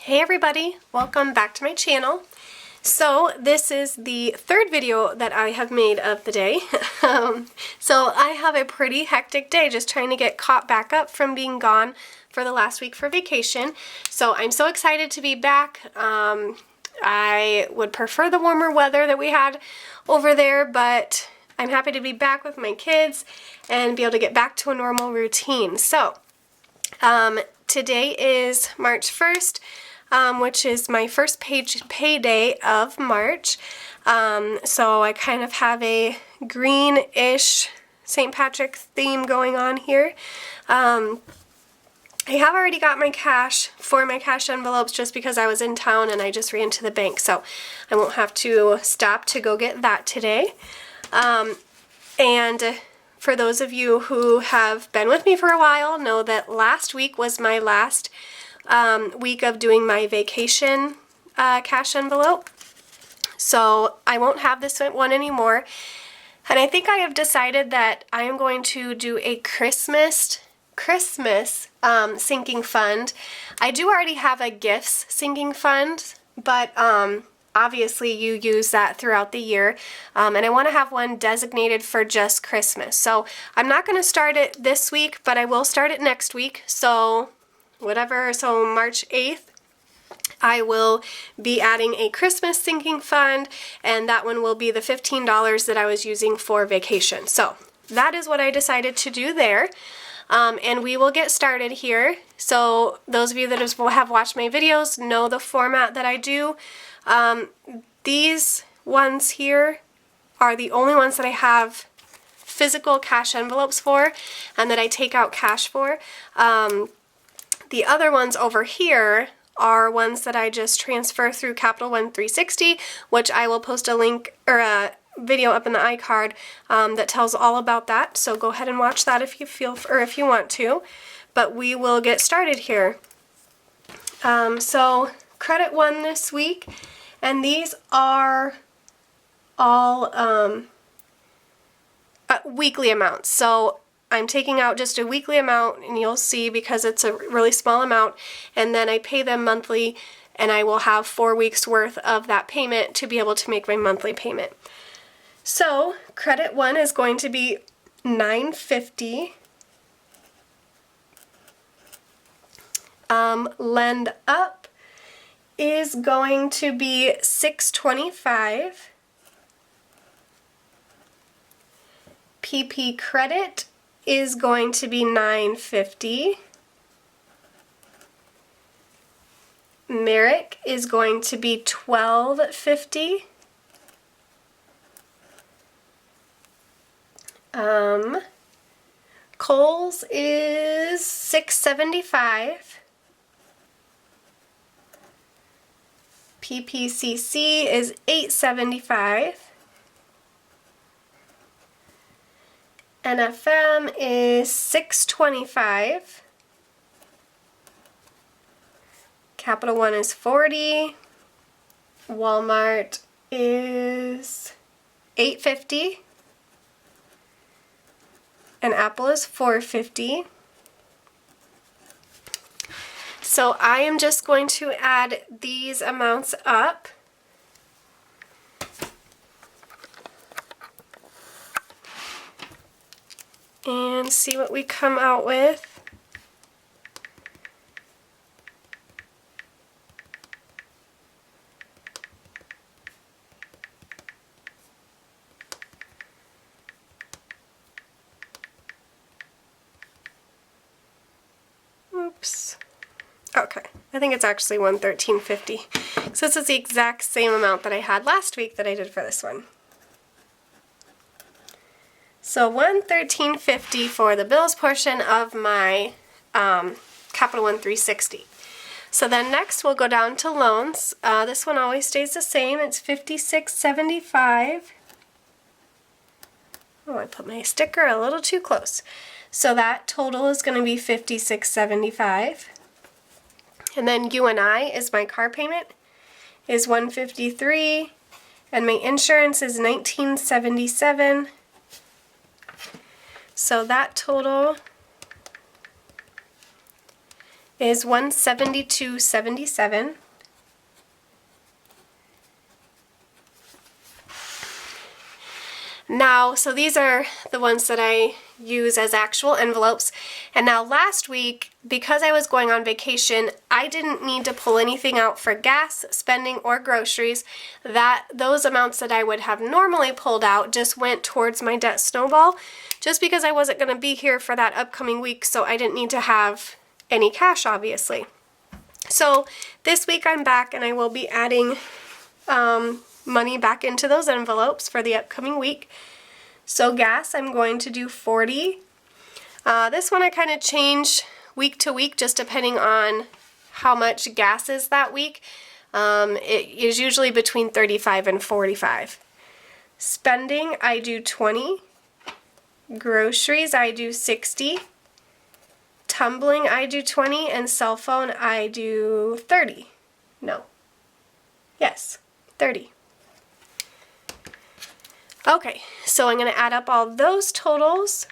Hey everybody, welcome back to my channel. So this is the third video that I have made of the day. So I have a pretty hectic day just trying to get caught back up from being gone for the last week for vacation. So I'm so excited to be back. I would prefer the warmer weather that we had over there, but I'm happy to be back with my kids and be able to get back to a normal routine. So today is March 1st. Which is my first payday of March. So I kind of have a greenish St. Patrick theme going on here. I have already got my cash for my cash envelopes just because I was in town and I just ran to the bank, so I won't have to stop to go get that today. And for those of you who have been with me for a while know that last week was my last week of doing my vacation cash envelope, so I won't have this one anymore. And I think I have decided that I am going to do a Christmas sinking fund. I do already have a gifts sinking fund, but obviously you use that throughout the year, and I want to have one designated for just Christmas. So I'm not going to start it this week, but I will start it next week. So March 8th, I will be adding a Christmas sinking fund, and that one will be the $15 that I was using for vacation. So that is what I decided to do there, and we will get started here. So those of you that have watched my videos know the format that I do. These ones here are the only ones that I have physical cash envelopes for and that I take out cash for. The other ones over here are ones that I just transfer through Capital One 360, which I will post a link or a video up in the iCard that tells all about that. So go ahead and watch that if you feel or if you want to. But we will get started here. So credit one this week, and these are all weekly amounts. So I'm taking out just a weekly amount, and you'll see because it's a really small amount, and then I pay them monthly, and I will have 4 weeks worth of that payment to be able to make my monthly payment. So credit one is going to be $9.50. Lend up is going to be $6.25. PP credit is going to be $9.50. Merrick is going to be $12.50. Kohl's is $6.75. PPCC is $8.75. NFM is $6.25. Capital One is $40. Walmart is $8.50. And Apple is $4.50. So I am just going to add these amounts up. And see what we come out with. Oops. Okay, I think it's actually $113.50. So this is the exact same amount that I had last week that I did for this one. So $113.50 for the bills portion of my Capital One 360. So then next we'll go down to loans. This one always stays the same. It's $56.75. Oh, I put my sticker a little too close. So that total is going to be $56.75. And then U&I is my car payment, is $153, and my insurance is $19.77. So that total is $172.77. Now, so these are the ones that I use as actual envelopes. And now last week, because I was going on vacation, I didn't need to pull anything out for gas, spending, or groceries. Those amounts that I would have normally pulled out just went towards my debt snowball, just because I wasn't going to be here for that upcoming week, so I didn't need to have any cash, obviously. So this week I'm back and I will be adding money back into those envelopes for the upcoming week. So gas, I'm going to do 40. This one I kind of change week to week just depending on how much gas is that week. It is usually between 35 and 45. Spending, I do 20. Groceries, I do 60. Tumbling, I do 20. And cell phone, I do 30. No. Yes, 30. Okay, so I'm going to add up all those totals.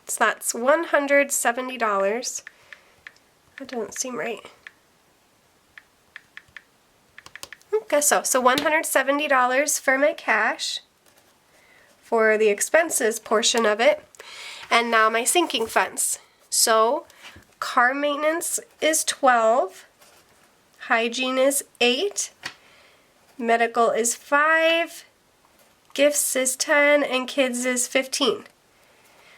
So that's $170. That doesn't seem right. Okay, so $170 for my cash, for the expenses portion of it. And now my sinking funds. So car maintenance is 12, hygiene is 8, medical is 5, gifts is 10, and kids is 15.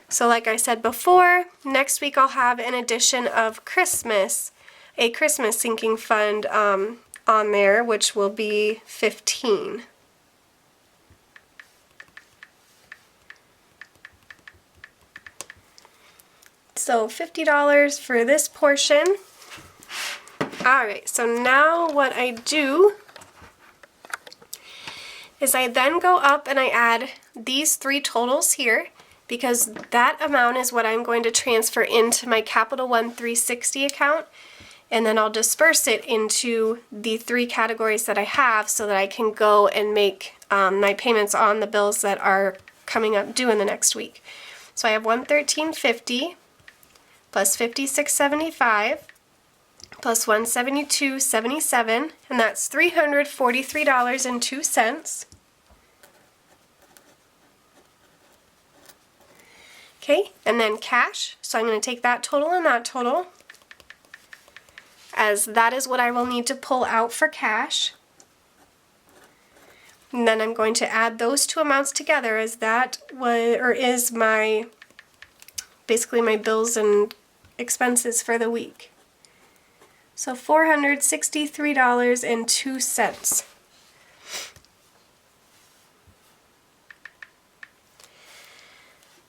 So like I said before, next week I'll have an addition of Christmas, a Christmas sinking fund on there, which will be 15. So $50 for this portion. Alright, so now what I do is I then go up and I add these three totals here, because that amount is what I'm going to transfer into my Capital One 360 account, and then I'll disperse it into the three categories that I have so that I can go and make my payments on the bills that are coming up due in the next week. So I have $113.50 plus $56.75 plus $172.77, and that's $343.02. Okay, and then cash, so I'm going to take that total and that total, as that is what I will need to pull out for cash. And then I'm going to add those two amounts together, as that is my, basically my bills and expenses for the week. So $463.02.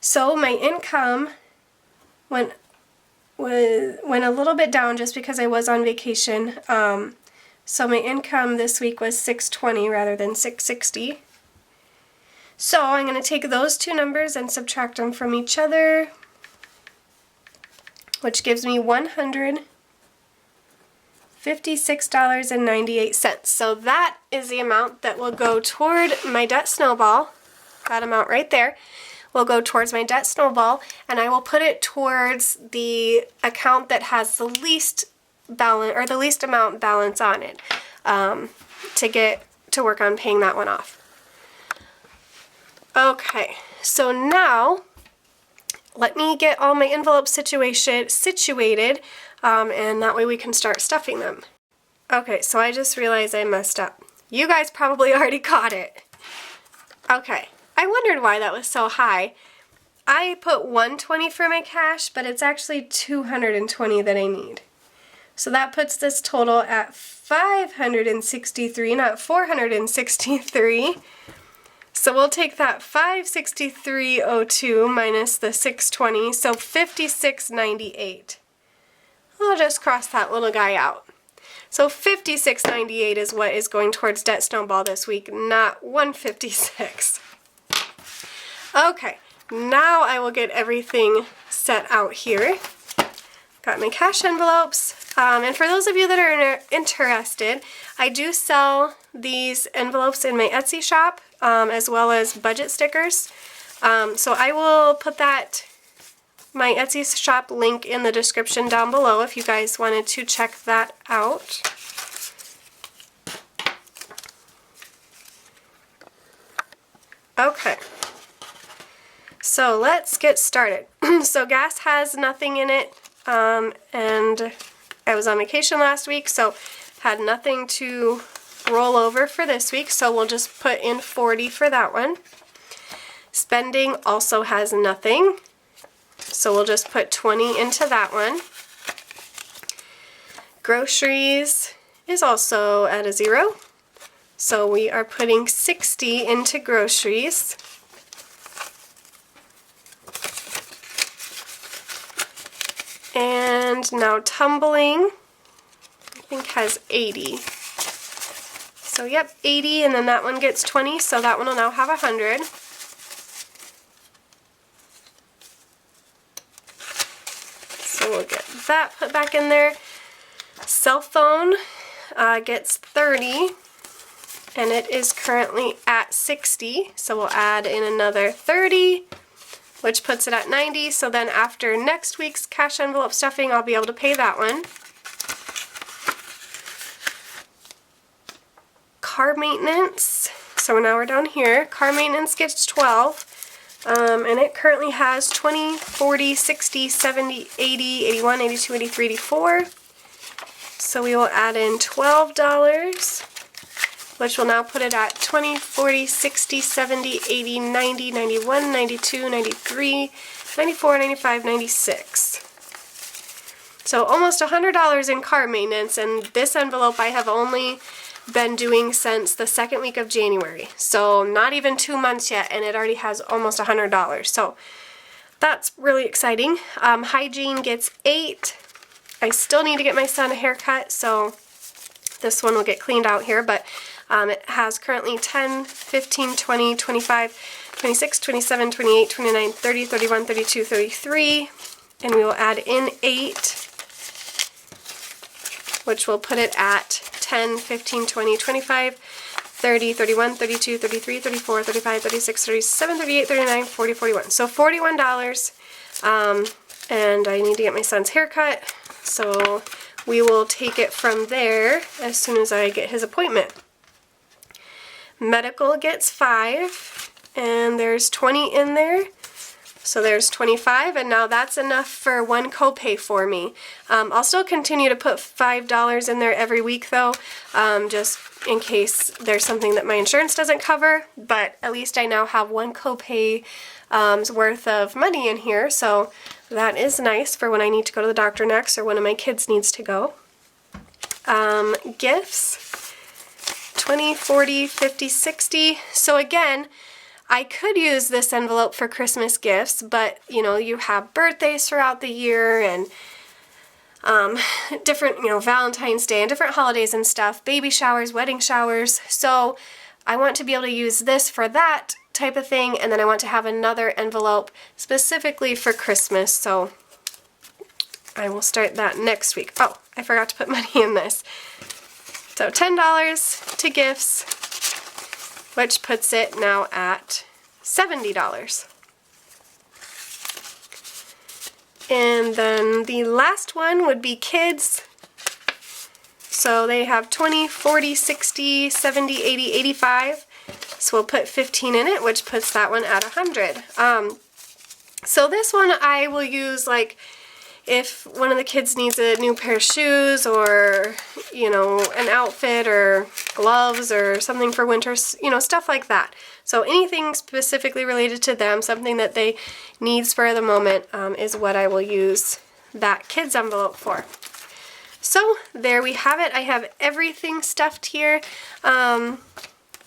So my income went a little bit down just because I was on vacation. So my income this week was $620 rather than $660. So I'm going to take those two numbers and subtract them from each other, which gives me $156.98. So that is the amount that will go toward my debt snowball. That amount right there will go towards my debt snowball, and I will put it towards the account that has the least balance, or the least amount balance on it, to get to work on paying that one off. Okay, so now let me get all my envelopes situated, and that way we can start stuffing them. Okay, so I just realized I messed up. You guys probably already caught it. Okay. I wondered why that was so high. I put $120 for my cash, but it's actually $220 that I need. So that puts this total at $563, not $463. So we'll take that $563.02 minus the $620, so $56.98. I'll just cross that little guy out. So $56.98 is what is going towards debt snowball this week, not $156. Okay, now I will get everything set out here. Got my cash envelopes, and for those of you that are interested, I do sell these envelopes in my Etsy shop, as well as budget stickers. So I will put that my Etsy shop link in the description down below if you guys wanted to check that out. Okay, so let's get started. So gas has nothing in it, and I was on vacation last week, so had nothing to roll over for this week, so we'll just put in 40 for that one. Spending also has nothing, so we'll just put 20 into that one. Groceries is also at a 0, so we are putting 60 into groceries. And now tumbling, I think has 80. So yep, 80, and then that one gets 20, so that one will now have 100. So we'll get that put back in there. Cell phone gets 30, and it is currently at 60, so we'll add in another 30, which puts it at 90, so then after next week's cash envelope stuffing, I'll be able to pay that one. Car maintenance, so now we're down here. Car maintenance gets 12, and it currently has 20, 40, 60, 70, 80, 81, 82, 83, 84. So we will add in $12, which will now put it at 20, 40, 60, 70, 80, 90, 91, 92, 93, 94, 95, 96. So almost $100 in car maintenance, and this envelope I have only been doing since the second week of January. So not even 2 months yet, and it already has almost $100. So that's really exciting. Hygiene gets 8. I still need to get my son a haircut, so this one will get cleaned out here, but it has currently 10, 15, 20, 25, 26, 27, 28, 29, 30, 31, 32, 33, and we will add in 8, which will put it at 10, 15, 20, 25, 30, 31, 32, 33, 34, 35, 36, 37, 38, 39, 40, 41. So $41, and I need to get my son's haircut, so we will take it from there as soon as I get his appointment. Medical gets 5, and there's 20 in there. So there's 25, and now that's enough for one copay for me. I'll still continue to put $5 in there every week though, just in case there's something that my insurance doesn't cover, but at least I now have one copay worth of money in here, so that is nice for when I need to go to the doctor next or one of my kids needs to go. Gifts, 20, 40, 50, 60. So again, I could use this envelope for Christmas gifts, but you know, you have birthdays throughout the year and different, you know, Valentine's Day and different holidays and stuff, baby showers, wedding showers. So I want to be able to use this for that type of thing, and then I want to have another envelope specifically for Christmas. So I will start that next week. Oh, I forgot to put money in this. So $10 to gifts, which puts it now at $70. And then the last one would be kids. So they have 20, 40, 60, 70, 80, 85. So we'll put 15 in it, which puts that one at 100. So this one I will use like if one of the kids needs a new pair of shoes or, you know, an outfit or gloves or something for winter, you know, stuff like that. So anything specifically related to them, something that they need spur of the moment, is what I will use that kids envelope for. So there we have it. I have everything stuffed here, and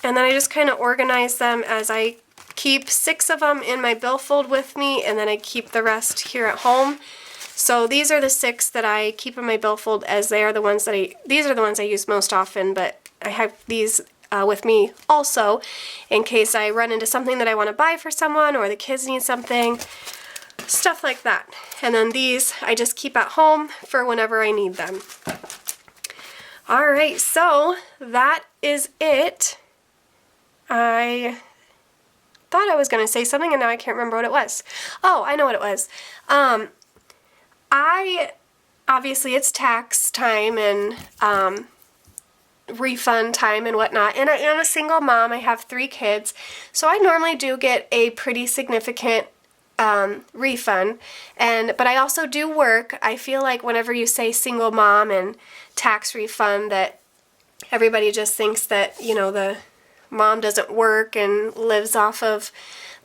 then I just kind of organize them as I keep 6 of them in my billfold with me, and then I keep the rest here at home. So these are the 6 that I keep in my billfold, as they are the ones that these are the ones I use most often, but I have these with me also in case I run into something that I want to buy for someone or the kids need something, stuff like that. And then these I just keep at home for whenever I need them. Alright, so that is it. I thought I was going to say something and now I can't remember what it was. Oh, I know what it was. Obviously it's tax time and refund time and whatnot, and I'm a single mom. I have 3 kids, so I normally do get a pretty significant refund, but I also do work. I feel like whenever you say single mom and tax refund, that everybody just thinks that, you know, the mom doesn't work and lives off of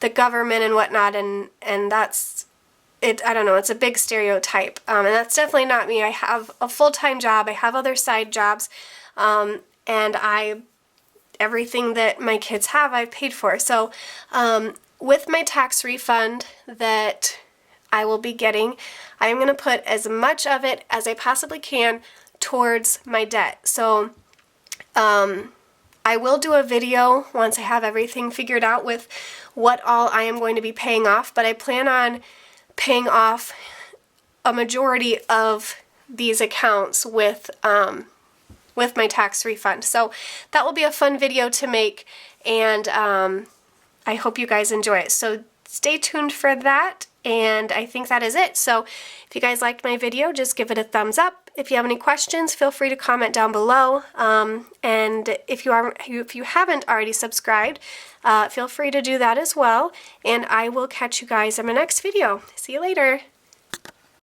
the government and whatnot, and that's it. I don't know, it's a big stereotype, and that's definitely not me. I have a full-time job, I have other side jobs, and everything that my kids have, I've paid for. So with my tax refund that I will be getting, I am going to put as much of it as I possibly can towards my debt. So I will do a video once I have everything figured out with what all I am going to be paying off, but I plan on paying off a majority of these accounts with my tax refund. So that will be a fun video to make, and I hope you guys enjoy it. So stay tuned for that, and I think that is it. So if you guys liked my video, just give it a thumbs up. If you have any questions, feel free to comment down below. And if you haven't already subscribed, feel free to do that as well. And I will catch you guys in my next video. See you later.